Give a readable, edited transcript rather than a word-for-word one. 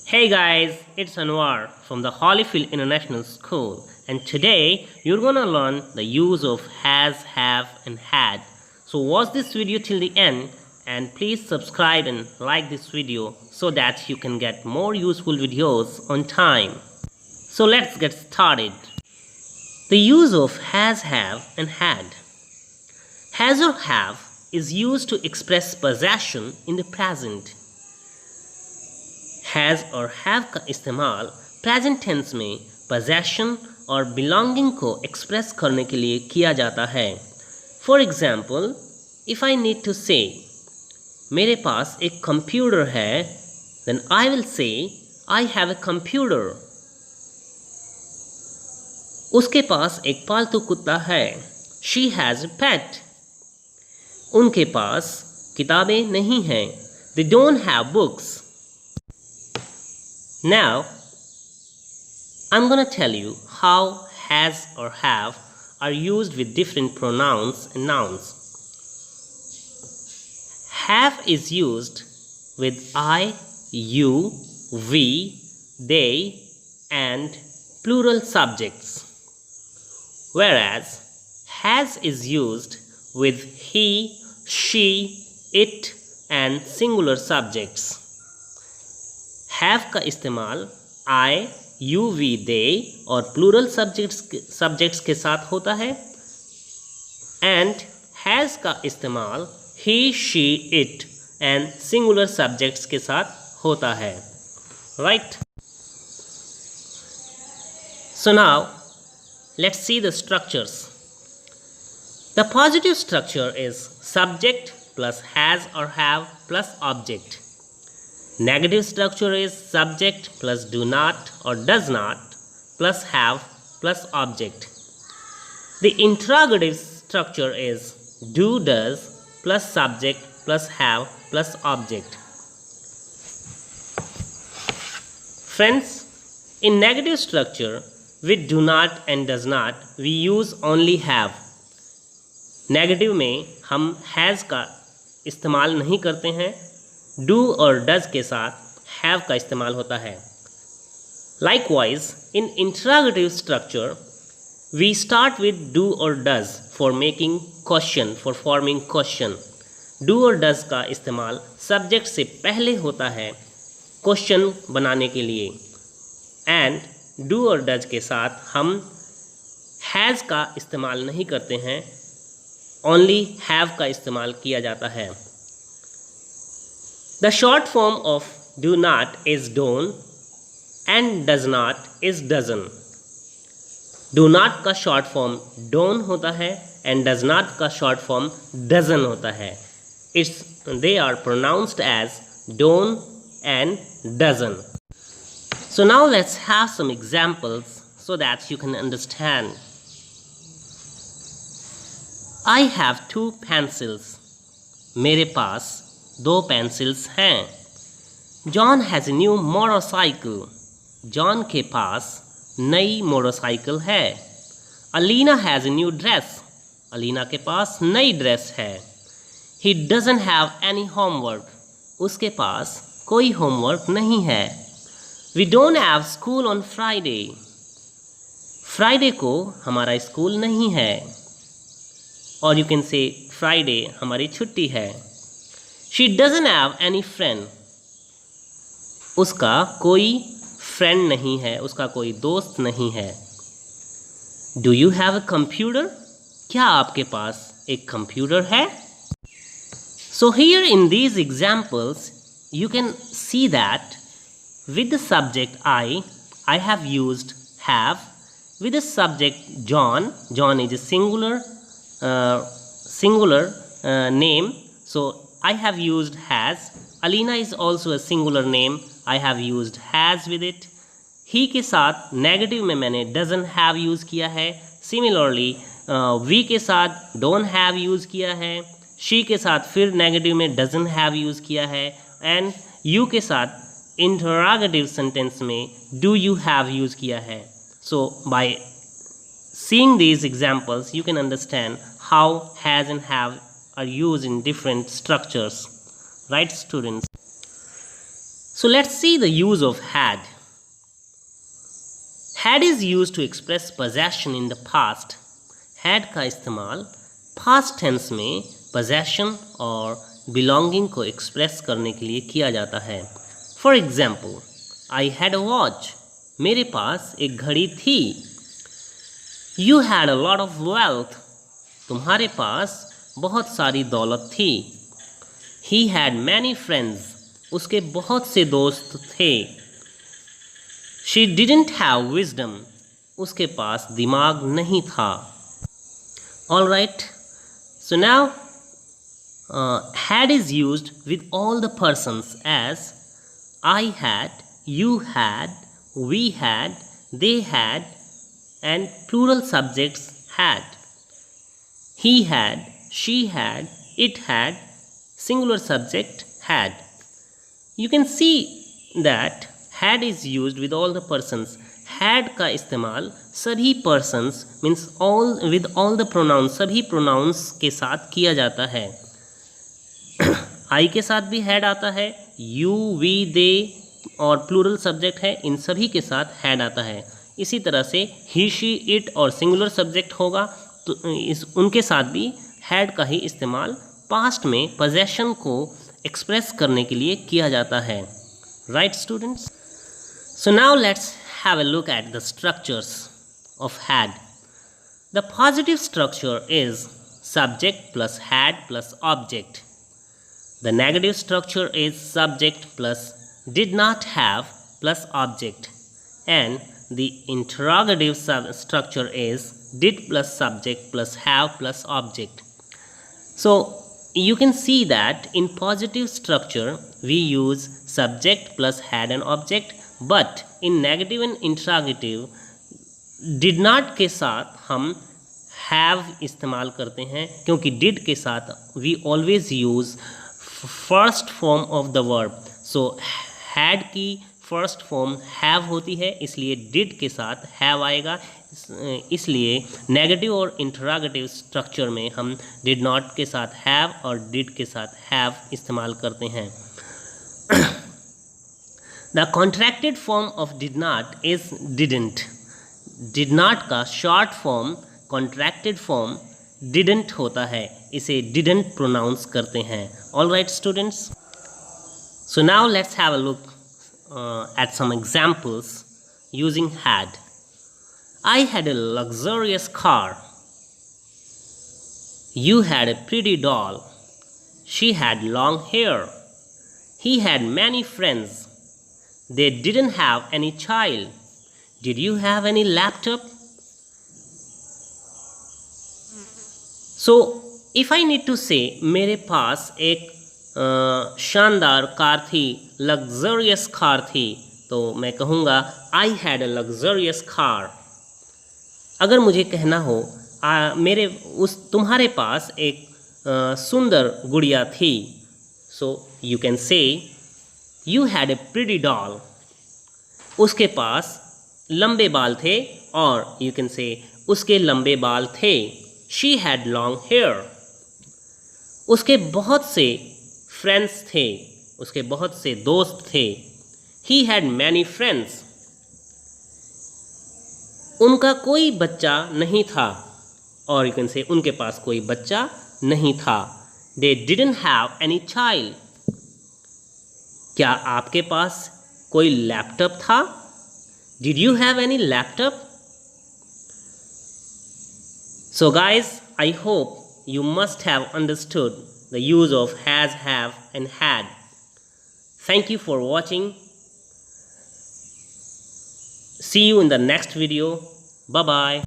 Hey guys, it's Anwar from the Holyfield International School, and today you're gonna learn the use of has, have, and had. So watch this video till the end and please subscribe and like this video so that you can get more useful videos on time. So let's get started. The use of has, have, and had. Has or have is used to express possession in the present. Has और have का इस्तेमाल present tense में possession और belonging को express करने के लिए किया जाता है. For example, if I need to say मेरे पास एक कंप्यूटर है, then I will say I have a computer. उसके पास एक पालतू कुत्ता है, शी हैज़ ए पेट. उनके पास किताबें नहीं हैं, they don't have books. Now, I'm gonna tell you how has or have are used with different pronouns and nouns. Have is used with I, you, we, they, and plural subjects, whereas has is used with he, she, it, and singular subjects. Have का इस्तेमाल आई, you, we, दे और plural subjects के साथ होता है, and has का इस्तेमाल he, she, it and singular subjects के साथ होता है. Right. So now let's see the structures. The positive structure is subject plus has और have plus object. Negative structure is subject plus do not or does not plus have plus object. The interrogative structure is do, does plus subject plus have plus object. Friends, in negative structure with do not and does not we use only have. Negative में हम has का इस्तेमाल नहीं करते हैं, do और does के साथ हैव का इस्तेमाल होता है. Likewise in interrogative structure we start with do और does for making question, for forming question. Do और डज का इस्तेमाल सब्जेक्ट से पहले होता है क्वेश्चन बनाने के लिए, एंड डू और डज के साथ हम हैज़ का इस्तेमाल नहीं करते हैं, ओनली हैव का इस्तेमाल किया जाता है. The short form of do not is don't and does not is doesn't. Do not का short form don't होता है and does not का short form doesn't होता है. They are pronounced as don't and doesn't. So now let's have some examples so that you can understand. I have 2 pencils. मेरे पास 2 pencils हैं. John has a new motorcycle. John के पास नई motorcycle है. Alina has a new dress. Alina के पास नई ड्रेस है. He doesn't have any homework. उसके पास कोई होमवर्क नहीं है. We don't have school on Friday. Friday को हमारा स्कूल नहीं है, और यू कैन से फ्राइडे हमारी छुट्टी है. She doesn't have any friend. उसका कोई फ्रेंड नहीं है, उसका कोई दोस्त नहीं है. Do you have a computer? क्या आपके पास एक कंप्यूटर है? So here in these examples you can see that with the subject I have used have. With the subject John is a singular name, so I have used has. Alina is also a singular name. I have used has with it. He के साथ negative में मैंने doesn't have use किया है. Similarly, we के साथ don't have use किया है. she के साथ फिर नेगेटिव में doesn't have यूज़ किया है. and you के साथ interrogative sentence में do you have यूज़ किया है. So by seeing these examples, you can understand how has and have are used in different structures. Right, students? So let's see the use of had. Had is used to express possession in the past. Had का इस्तेमाल past tense में possession और belonging को express करने के लिए किया जाता है. For example, I had a watch. मेरे पास एक घड़ी थी. You had a lot of wealth. तुम्हारे पास बहुत सारी दौलत थी. He had many friends. उसके बहुत से दोस्त थे. She didn't have wisdom. उसके पास दिमाग नहीं था. All right. So now, had is used with all the persons as I had, you had, we had, they had, and plural subjects had. He had, she had, it had, singular subject had. You can see that had is used with all the persons. Had का इस्तेमाल सभी persons means all with all the pronouns, सभी pronouns के साथ किया जाता है. I के साथ भी had आता है, you, we, they और plural subject है, इन सभी के साथ had आता है. इसी तरह से he, she, it और singular subject होगा तो उनके साथ भी had का ही इस्तेमाल past में possession को express करने के लिए किया जाता है. Right, students? So now let's have a look at the structures of had. The positive structure is subject plus had plus object. The negative structure is subject plus did not have plus object. And the interrogative structure is did plus subject plus have plus object. So you can see that in positive structure we use subject plus had and object, but in negative and interrogative did not के साथ हम have इस्तेमाल करते हैं क्योंकि did के साथ we always use first form of the verb. So had की first form have होती है, इसलिए did के साथ have आएगा. इसलिए नेगेटिव और इंटरोगेटिव स्ट्रक्चर में हम did not के साथ have और did के साथ have इस्तेमाल करते हैं. The contracted form of did not is didn't. Did not का short form contracted form didn't होता है, इसे didn't pronounce करते हैं. All right, students. So now let's have a look at some examples using had. I had a luxurious car. You had a pretty doll. She had long hair. He had many friends. They didn't have any child. Did you have any laptop? So, if I need to say मेरे पास एक शानदार car थी, luxurious car थी, तो मैं कहूँगा I had a luxurious car. अगर मुझे कहना हो तुम्हारे पास एक सुंदर गुड़िया थी, so you can say You had a pretty doll. उसके पास लंबे बाल थे और you can say उसके लंबे बाल थे. She had long hair. उसके बहुत से friends थे, उसके बहुत से दोस्त थे. He had many friends. उनका कोई बच्चा नहीं था और you can say उनके पास कोई बच्चा नहीं था. They didn't have any child. क्या आपके पास कोई लैपटॉप था? Did you have any laptop? So guys, I hope you must have understood the use of has, have and had. Thank you for watching. See you in the next video. Bye-bye.